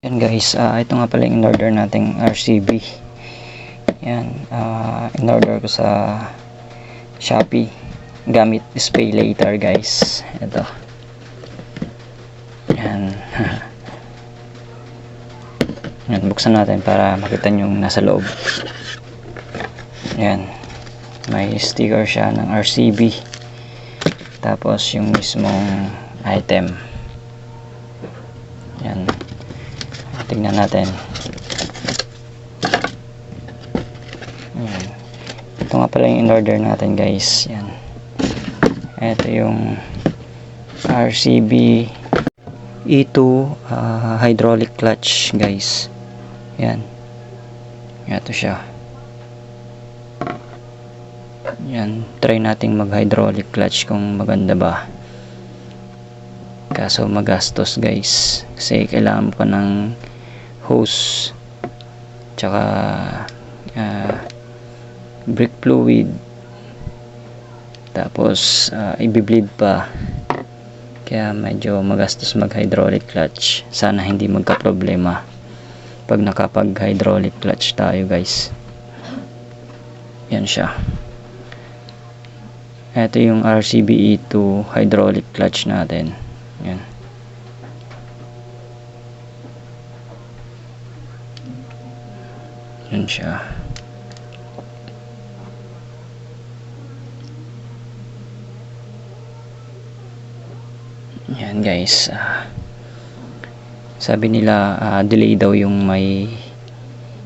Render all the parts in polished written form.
Yan guys, ito nga pala yung in-order nating RCB. Yan, in-order ko sa Shopee gamit display later guys. Ito. Yan. Yan, buksan natin para makita nyo yung nasa loob. Yan. May sticker siya ng RCB. Tapos yung mismong item. Yan. Tignan natin. Yan. Ito nga pala yung in-order natin guys. Yan. Ito yung RCB E2 hydraulic clutch guys. Yan. Ito siya. Yan. Try nating mag hydraulic clutch kung maganda ba. Kaso magastos guys. Kasi kailangan pa ng hose. Tsaka brake fluid. Tapos i-bleed pa. Kaya medyo magastos mag hydraulic clutch. Sana hindi magka problema pag nakapag hydraulic clutch tayo guys. Yan siya. Ito yung RCB E2 hydraulic clutch natin. Yan. Yan siya. Yan guys. Sabi nila delay daw yung may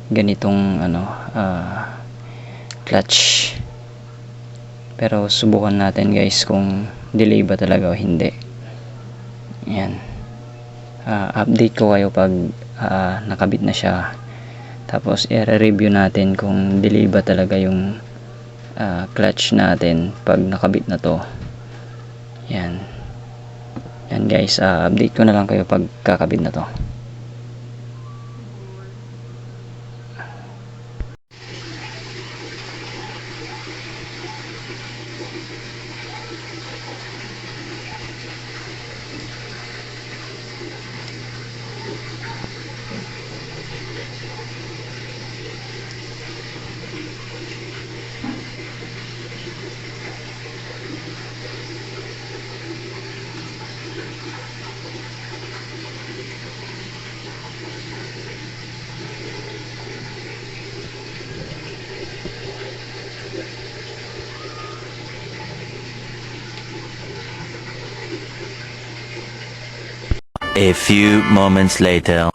ganitong clutch. Pero subukan natin guys kung delay ba talaga o hindi. Yan. Update ko kayo pag nakabit na siya. Tapos i-review natin kung delay ba talaga yung clutch natin pag nakabit na to. Yan. Yan guys, update ko na lang kayo pag kakabit na to. A few moments later.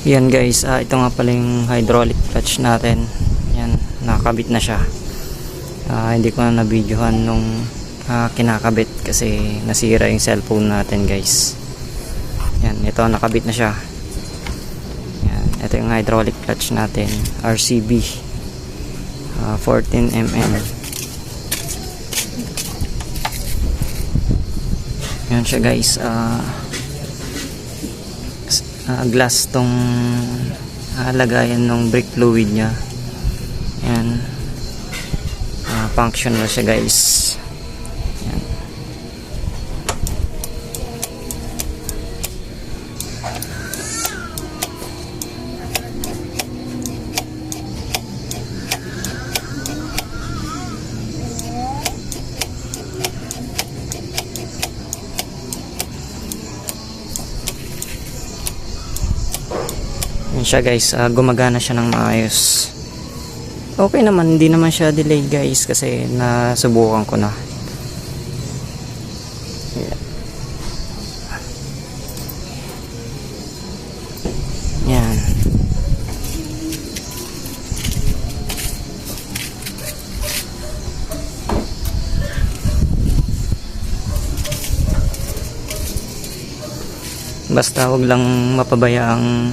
Yan guys, ito nga pala yung hydraulic clutch natin. Yan, nakakabit na siya. Hindi ko na na-videohan nung kinakabit kasi nasira yung cellphone natin guys. Yan, ito nakabit na siya. Yan, ito yung hydraulic clutch natin, RCB 14mm. Yan siya guys. Glass tong lagayan ng brake fluid nya. Yan. Function na siya guys. Yan. Yan siya guys, gumagana siya ng maayos. Okay naman, hindi naman siya delay guys kasi nasubukan ko na. Yan. Basta wag lang mapabayaang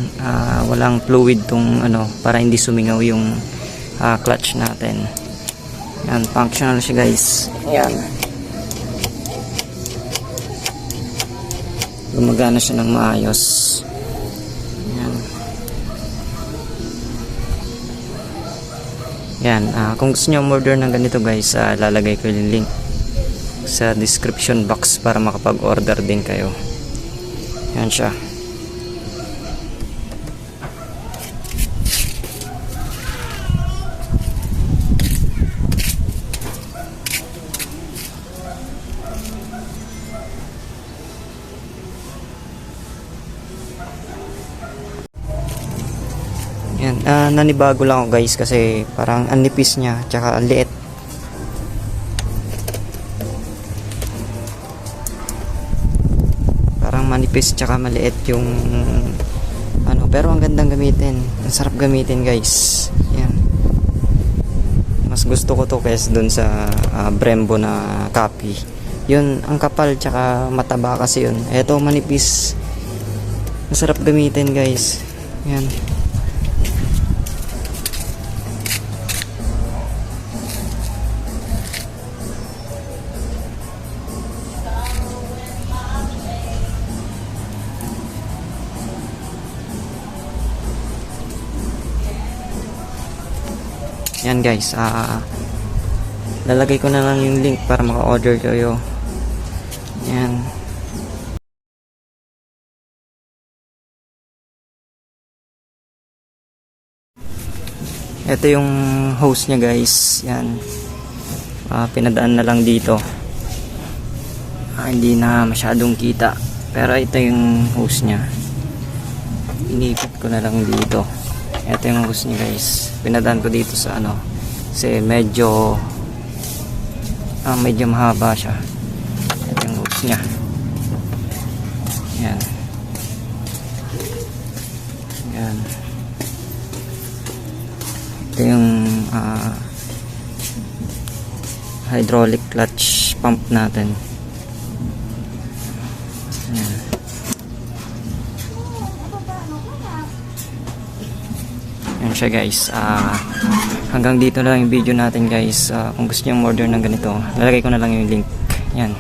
walang fluid tong para hindi sumingaw yung clutch natin. Yan, functional siya guys. Yan. Gumagana siya ng maayos. Yan. Yan, kung gusto niyo order ng ganito guys, lalagay ko yung link sa description box para makapag-order din kayo. Yan siya. Yan, nanibago lang ako guys kasi parang ang nipis niya tsaka ang liit. Parang manipis tsaka maliit yung ano, pero ang gandang gamitin. Ang sarap gamitin guys. Yan. Mas gusto ko to kaysa dun sa Brembo na copy. Yun, ang kapal tsaka mataba kasi yun. Eto manipis. Masarap gamitin guys. Yan. Yan guys, lalagay ko na lang yung link para maka-order kayo. Yan. Ito yung hose niya guys. Yan. Pinadaan na lang dito. Hindi na masyadong kita. Pero ito yung hose niya. Inipit ko na lang dito. Ito yung hose niya guys. Pinadaan ko dito sa ano. Kasi medyo mahaba siya. Ito yung hose niya. Yan. Yan. Ito yung hydraulic clutch pump natin. Yan. Yan siya guys. Hanggang dito na lang yung video natin guys. Kung gusto nyo order ng ganito, lalagay ko na lang yung link. Yan.